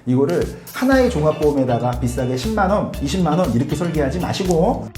이거를 하나의 종합보험에다가 비싸게 10만원, 20만원 이렇게 설계하지 마시고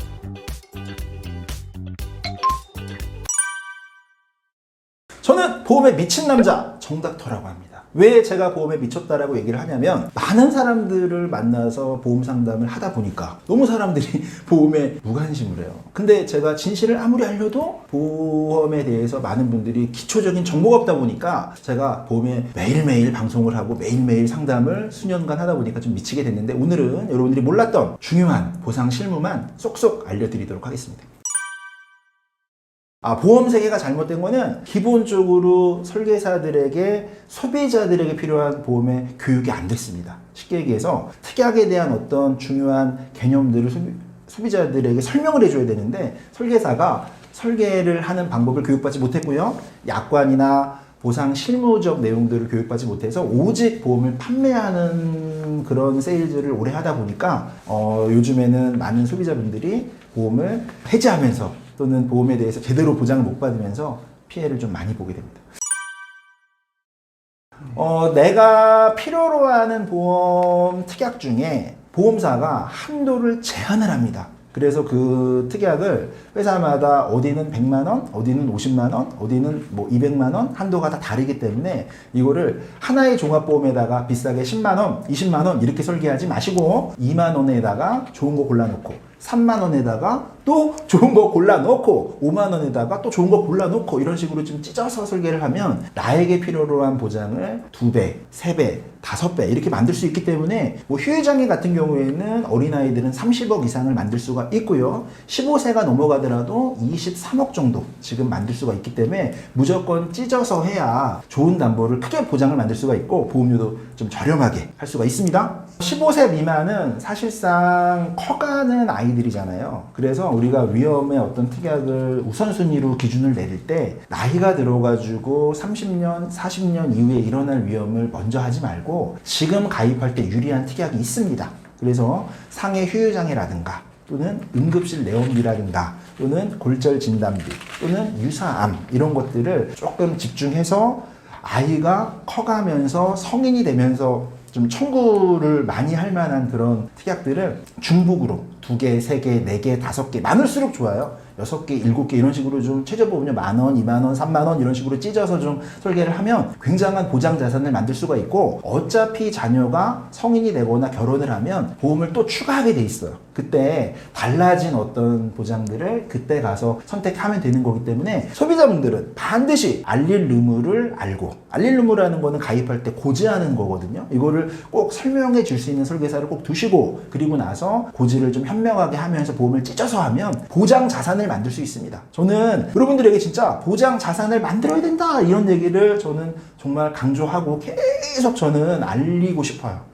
저는 보험에 미친 남자 정닥터라고 합니다. 왜 제가 보험에 미쳤다라고 얘기를 하냐면 많은 사람들을 만나서 보험 상담을 하다 보니까 너무 사람들이 보험에 무관심을 해요. 근데 제가 진실을 아무리 알려도 보험에 대해서 많은 분들이 기초적인 정보가 없다 보니까 제가 보험에 매일매일 방송을 하고 매일매일 상담을 수년간 하다 보니까 좀 미치게 됐는데 오늘은 여러분들이 몰랐던 중요한 보상 실무만 쏙쏙 알려드리도록 하겠습니다. 보험 세계가 잘못된 거는 기본적으로 설계사들에게 소비자들에게 필요한 보험의 교육이 안 됐습니다. 쉽게 얘기해서 특약에 대한 어떤 중요한 개념들을 소비자들에게 설명을 해줘야 되는데 설계사가 설계를 하는 방법을 교육받지 못했고요. 약관이나 보상 실무적 내용들을 교육받지 못해서 오직 보험을 판매하는 그런 세일즈를 오래 하다 보니까 요즘에는 많은 소비자분들이 보험을 해지하면서 또는 보험에 대해서 제대로 보장을 못 받으면서 피해를 좀 많이 보게 됩니다. 내가 필요로 하는 보험 특약 중에 보험사가 한도를 제한을 합니다. 그래서 그 특약을 회사마다 어디는 100만원, 어디는 50만원, 어디는 뭐 200만원 한도가 다 다르기 때문에 이거를 하나의 종합보험에다가 비싸게 10만원, 20만원 이렇게 설계하지 마시고 2만원에다가 좋은 거 골라놓고 3만원에다가 또 좋은 거 골라놓고 5만원에다가 또 좋은 거 골라놓고 이런 식으로 좀 찢어서 설계를 하면 나에게 필요로 한 보장을 2배, 3배, 5배 이렇게 만들 수 있기 때문에 뭐 휴유장애 같은 경우에는 어린아이들은 30억 이상을 만들 수가 있고요. 15세가 넘어가더라도 23억 정도 지금 만들 수가 있기 때문에 무조건 찢어서 해야 좋은 담보를 크게 보장을 만들 수가 있고 보험료도 좀 저렴하게 할 수가 있습니다. 15세 미만은 사실상 커가는 아이들이잖아요. 그래서 우리가 위험의 어떤 특약을 우선순위로 기준을 내릴 때 나이가 들어가지고 30년, 40년 이후에 일어날 위험을 먼저 하지 말고 지금 가입할 때 유리한 특약이 있습니다. 그래서 상해 휴유장애라든가 또는 응급실 내원비라든가 또는 골절 진단비 또는 유사암 이런 것들을 조금 집중해서 아이가 커가면서 성인이 되면서 좀 청구를 많이 할 만한 그런 특약들을 중복으로 2개, 3개, 4개, 5개 많을수록 좋아요. 6개, 7개 이런 식으로 좀 최저보험료 10,000원, 20,000원, 30,000원 이런 식으로 찢어서 좀 설계를 하면 굉장한 보장 자산을 만들 수가 있고 어차피 자녀가 성인이 되거나 결혼을 하면 보험을 또 추가하게 돼 있어요. 그때 달라진 어떤 보장들을 그때 가서 선택하면 되는 거기 때문에 소비자분들은 반드시 알릴 의무를 알고 알릴 의무라는 거는 가입할 때 고지하는 거거든요. 이거를 꼭 설명해 줄 수 있는 설계사를 꼭 두시고 그리고 나서 고지를 좀 현명하게 하면서 보험을 찢어서 하면 보장 자산을 만들 수 있습니다. 저는 여러분들에게 진짜 보장 자산을 만들어야 된다 이런 얘기를 저는 정말 강조하고 계속 저는 알리고 싶어요.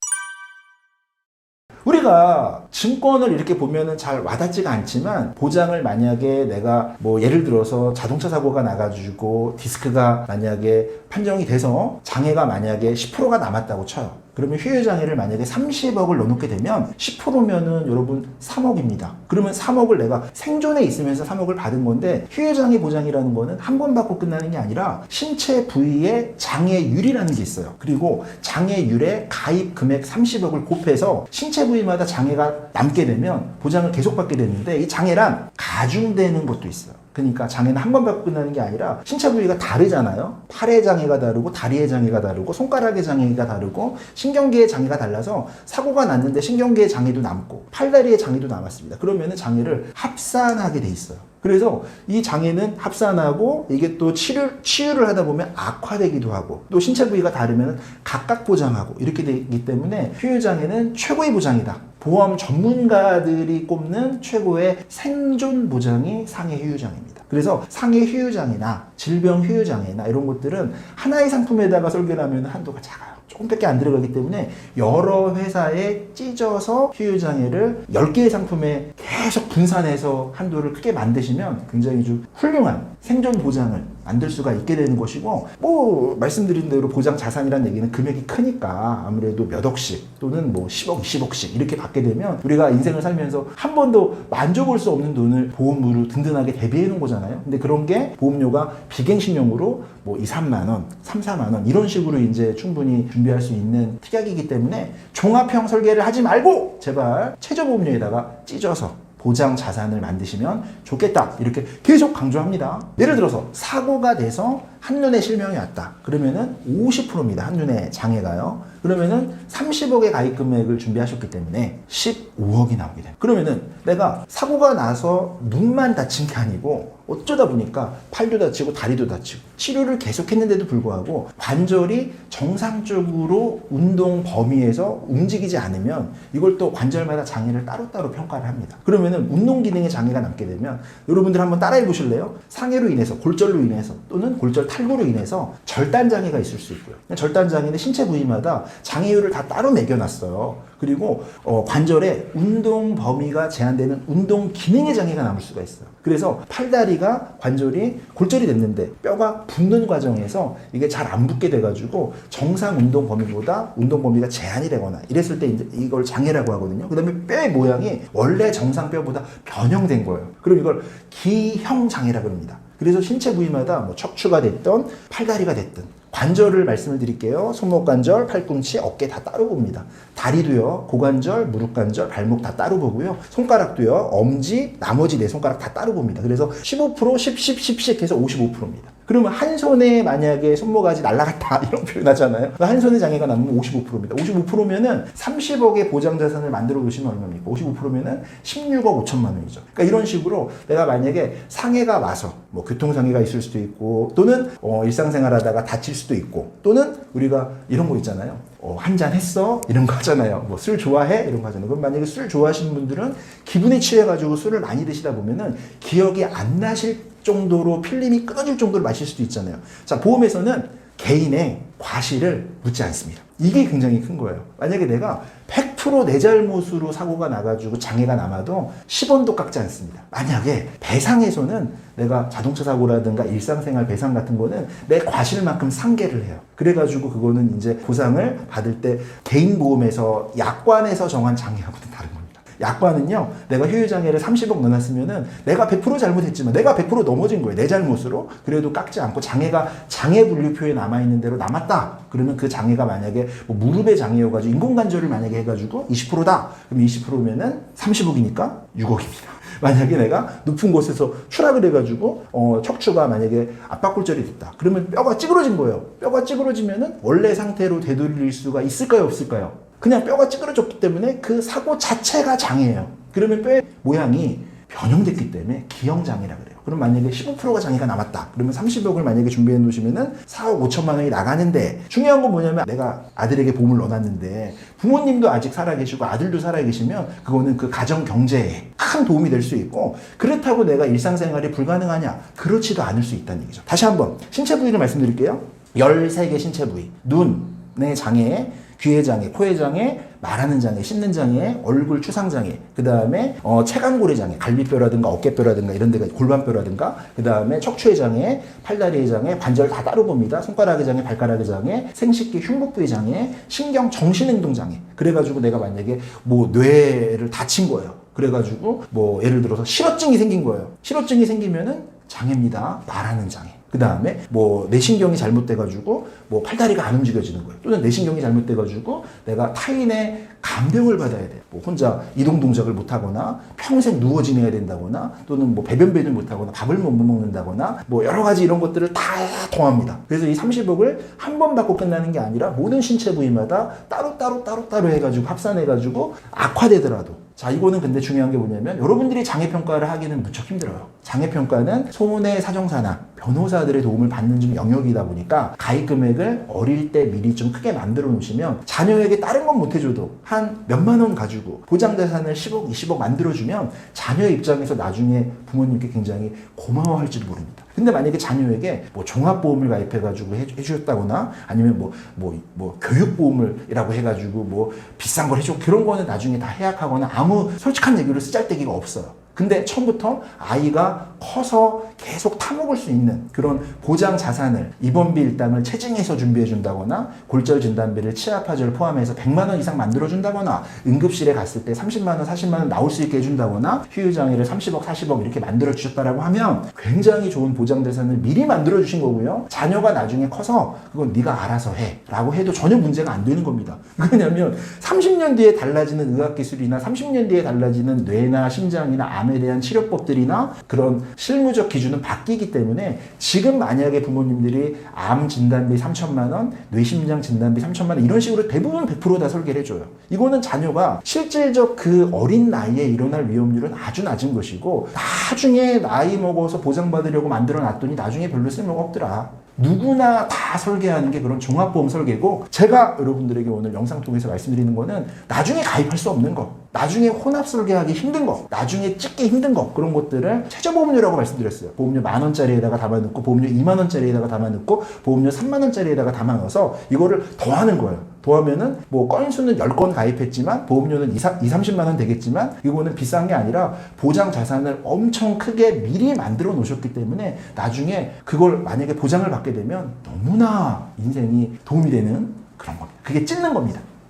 우리가 증권을 이렇게 보면은 잘 와닿지가 않지만 보장을 만약에 내가 뭐 예를 들어서 자동차 사고가 나가지고 디스크가 만약에 판정이 돼서 장애가 만약에 10%가 남았다고 쳐요. 그러면 휴유장애를 만약에 30억을 넣어놓게 되면 10%면은 여러분 3억입니다. 그러면 3억을 내가 생존에 있으면서 3억을 받은 건데 휴유장애 보장이라는 거는 한 번 받고 끝나는 게 아니라 신체 부위의 장애율이라는 게 있어요. 그리고 장애율에 가입 금액 30억을 곱해서 신체 부위마다 장애가 남게 되면 보장을 계속 받게 되는데 이 장애란 가중되는 것도 있어요. 그러니까 장애는 한 번 받고 끝나는 게 아니라 신체 부위가 다르잖아요. 팔의 장애가 다르고 다리의 장애가 다르고 손가락의 장애가 다르고 신경계의 장애가 달라서 사고가 났는데 신경계의 장애도 남고 팔다리의 장애도 남았습니다. 그러면은 장애를 합산하게 돼 있어요. 그래서 이 장애는 합산하고 이게 또 치유를 하다 보면 악화되기도 하고 또 신체 부위가 다르면 각각 보장하고 이렇게 되기 때문에 휴유장애는 최고의 보장이다. 보험 전문가들이 꼽는 최고의 생존 보장이 상해 휴유장애입니다. 그래서 상해 휴유장애나 질병 휴유장애나 이런 것들은 하나의 상품에다가 설계를 하면 한도가 작아요. 조금밖에 안 들어가기 때문에 여러 회사에 찢어서 휴유장애를 10개의 상품에 계속 분산해서 한도를 크게 만드시면 굉장히 좀 훌륭한 생존 보장을 만들 수가 있게 되는 것이고, 뭐 말씀드린 대로 보장 자산이라는 얘기는 금액이 크니까 아무래도 몇 억씩 또는 뭐 10억, 20억씩 이렇게 받게 되면 우리가 인생을 살면서 한 번도 만져볼 수 없는 돈을 보험으로 든든하게 대비해 놓은 거잖아요. 근데 그런 게 보험료가 비갱신형으로 뭐 2, 3만 원, 3, 4만 원 이런 식으로 이제 충분히 준비할 수 있는 특약이기 때문에 종합형 설계를 하지 말고 제발 최저보험료에다가 찢어서 보장 자산을 만드시면 좋겠다, 이렇게 계속 강조합니다. 예를 들어서 사고가 돼서 한눈에 실명이 왔다 그러면은 50%입니다. 한눈에 장애가요. 그러면은 30억의 가입 금액을 준비하셨기 때문에 15억이 나오게 돼요. 그러면은 내가 사고가 나서 눈만 다친 게 아니고 어쩌다 보니까 팔도 다치고 다리도 다치고 치료를 계속했는데도 불구하고 관절이 정상적으로 운동 범위에서 움직이지 않으면 이걸 또 관절마다 장애를 따로따로 평가를 합니다. 그러면은 운동 기능에 장애가 남게 되면 여러분들 한번 따라해 보실래요? 상해로 인해서, 골절로 인해서 또는 골절 탈구로 인해서 절단 장애가 있을 수 있고요. 절단 장애는 신체 부위마다 장애율을 다 따로 매겨놨어요. 그리고 관절의 운동 범위가 제한되는 운동 기능의 장애가 남을 수가 있어요. 그래서 팔다리가 관절이 골절이 됐는데 뼈가 붙는 과정에서 이게 잘 안 붙게 돼가지고 정상 운동 범위보다 운동 범위가 제한이 되거나 이랬을 때 이제 이걸 장애라고 하거든요. 그 다음에 뼈의 모양이 원래 정상 뼈보다 변형된 거예요. 그럼 이걸 기형 장애라고 합니다. 그래서 신체 부위마다 뭐 척추가 됐든 팔다리가 됐든 관절을 말씀을 드릴게요. 손목관절, 팔꿈치, 어깨 다 따로 봅니다. 다리도요, 고관절, 무릎관절, 발목 다 따로 보고요. 손가락도요, 엄지, 나머지 네 손가락 다 따로 봅니다. 그래서 15%, 10, 10, 10씩 해서 55%입니다. 그러면 한 손에 만약에 손모가지 날라갔다 이런 표현 하잖아요. 한 손에 장애가 남으면 55%입니다. 55%면은 30억의 보장자산을 만들어 두시면 얼마입니까? 55%면은 16억 5천만 원이죠. 그러니까 이런 식으로 내가 만약에 상해가 와서 뭐 교통장애가 있을 수도 있고 또는 일상생활 하다가 다칠 수도 있고 또는 우리가 이런 거 있잖아요. 한잔 했어? 이런 거 하잖아요. 뭐 술 좋아해? 이런 거 하잖아요. 그럼 만약에 술 좋아하시는 분들은 기분에 취해가지고 술을 많이 드시다 보면은 기억이 안 나실 정도로 필름이 끊어질 정도로 마실 수도 있잖아요. 자, 보험에서는 개인의 과실을 묻지 않습니다. 이게 굉장히 큰 거예요. 만약에 내가 100% 내 잘못으로 사고가 나가지고 장애가 남아도 10원도 깎지 않습니다. 만약에 배상에서는 내가 자동차 사고라든가 일상생활 배상 같은 거는 내 과실만큼 상계를 해요. 그래가지고 그거는 이제 보상을 받을 때 개인보험에서 약관에서 정한 장애하고는 다른 겁니다. 약관은요, 내가 효율장애를 30억 넣어놨으면은 내가 100% 잘못했지만 내가 100% 넘어진 거예요. 내 잘못으로. 그래도 깎지 않고 장애가 장애 분류표에 남아있는 대로 남았다. 그러면 그 장애가 만약에 뭐 무릎의 장애여가지고 인공관절을 만약에 해가지고 20%다. 그럼 20%면은 30억이니까 6억입니다. 만약에 내가 높은 곳에서 추락을 해가지고 척추가 만약에 압박골절이 됐다. 그러면 뼈가 찌그러진 거예요. 뼈가 찌그러지면은 원래 상태로 되돌릴 수가 있을까요? 없을까요? 그냥 뼈가 찌그러졌기 때문에 그 사고 자체가 장애예요. 그러면 뼈의 모양이 변형됐기 때문에 기형장애라 그래요. 그럼 만약에 15%가 장애가 남았다. 그러면 30억을 만약에 준비해 놓으시면은 4억 5천만 원이 나가는데 중요한 건 뭐냐면 내가 아들에게 보험을 넣어놨는데 부모님도 아직 살아계시고 아들도 살아계시면 그거는 그 가정 경제에 큰 도움이 될 수 있고 그렇다고 내가 일상생활이 불가능하냐? 그렇지도 않을 수 있다는 얘기죠. 다시 한번 신체 부위를 말씀드릴게요. 13개 신체 부위. 눈의 장애, 귀의 장애, 코의 장애, 말하는 장애, 씹는 장애, 얼굴 추상 장애, 그 다음에 체간골의 장애, 갈비뼈라든가 어깨뼈라든가 이런 데가 골반뼈라든가, 그 다음에 척추의 장애, 팔다리의 장애, 관절 다 따로 봅니다. 손가락의 장애, 발가락의 장애, 생식기 흉부부의 장애, 신경 정신행동 장애. 그래가지고 내가 만약에 뭐 뇌를 다친 거예요. 그래가지고 뭐 예를 들어서 실어증이 생긴 거예요. 실어증이 생기면은 장애입니다. 말하는 장애. 그 다음에 뭐 내신경이 잘못돼가지고 뭐 팔다리가 안 움직여지는 거예요. 또는 내신경이 잘못돼가지고 내가 타인의 간병을 받아야 돼요. 뭐 혼자 이동 동작을 못하거나 평생 누워 지내야 된다거나 또는 뭐 배변 못하거나 밥을 못 먹는다거나 뭐 여러 가지 이런 것들을 다 통합니다. 그래서 이 30억을 한 번 받고 끝나는 게 아니라 모든 신체 부위마다 따로 해가지고 합산해가지고 악화되더라도 자, 이거는 근데 중요한 게 뭐냐면 여러분들이 장애평가를 하기는 무척 힘들어요. 장애평가는 손해사정사나 변호사들의 도움을 받는 좀 영역이다 보니까 가입 금액을 어릴 때 미리 좀 크게 만들어 놓으시면 자녀에게 다른 건 못 해줘도 한 몇만 원 가지고 보장자산을 10억, 20억 만들어주면 자녀의 입장에서 나중에 부모님께 굉장히 고마워할지도 모릅니다. 근데 만약에 자녀에게 뭐 종합보험을 가입해가지고 해주셨다거나 아니면 뭐 교육보험을이라고 해가지고 뭐 비싼 걸 해주고 그런 거는 나중에 다 해약하거나 아무 솔직한 얘기로 쓰잘데기가 없어요. 근데 처음부터 아이가 커서 계속 타먹을 수 있는 그런 보장 자산을 입원비 일당을 체증해서 준비해 준다거나 골절 진단비를 치아파절을 포함해서 100만 원 이상 만들어 준다거나 응급실에 갔을 때 30만 원, 40만 원 나올 수 있게 해준다거나 휴유장애를 30억, 40억 이렇게 만들어 주셨다라고 하면 굉장히 좋은 보장 자산을 미리 만들어 주신 거고요. 자녀가 나중에 커서 그건 네가 알아서 해 라고 해도 전혀 문제가 안 되는 겁니다. 왜냐하면 30년 뒤에 달라지는 의학기술이나 30년 뒤에 달라지는 뇌나 심장이나 암에 대한 치료법들이나 그런 실무적 기준은 바뀌기 때문에 지금 만약에 부모님들이 암 진단비 3천만 원, 뇌심장 진단비 3천만 원 이런 식으로 대부분 100% 다 설계를 해줘요. 이거는 자녀가 실질적 그 어린 나이에 일어날 위험률은 아주 낮은 것이고 나중에 나이 먹어서 보장받으려고 만들어 놨더니 나중에 별로 쓸모가 없더라. 누구나 다 설계하는 게 그런 종합보험 설계고 제가 여러분들에게 오늘 영상 통해서 말씀드리는 거는 나중에 가입할 수 없는 거, 나중에 혼합 설계하기 힘든 거, 나중에 찍기 힘든 거 그런 것들을 최저보험료라고 말씀드렸어요. 보험료 10,000원짜리에다가 담아넣고 보험료 20,000원짜리에다가 담아넣고 보험료 30,000원짜리에다가 담아넣어서 이거를 더하는 거예요. 더하면은 뭐 건수는 10건 가입했지만 보험료는 30만 원 되겠지만 이거는 비싼 게 아니라 보장 자산을 엄청 크게 미리 만들어 놓으셨기 때문에 나중에 그걸 만약에 보장을 받게 되면 너무나 인생이 도움이 되는 그런 겁니다. 그게 찢는 겁니다.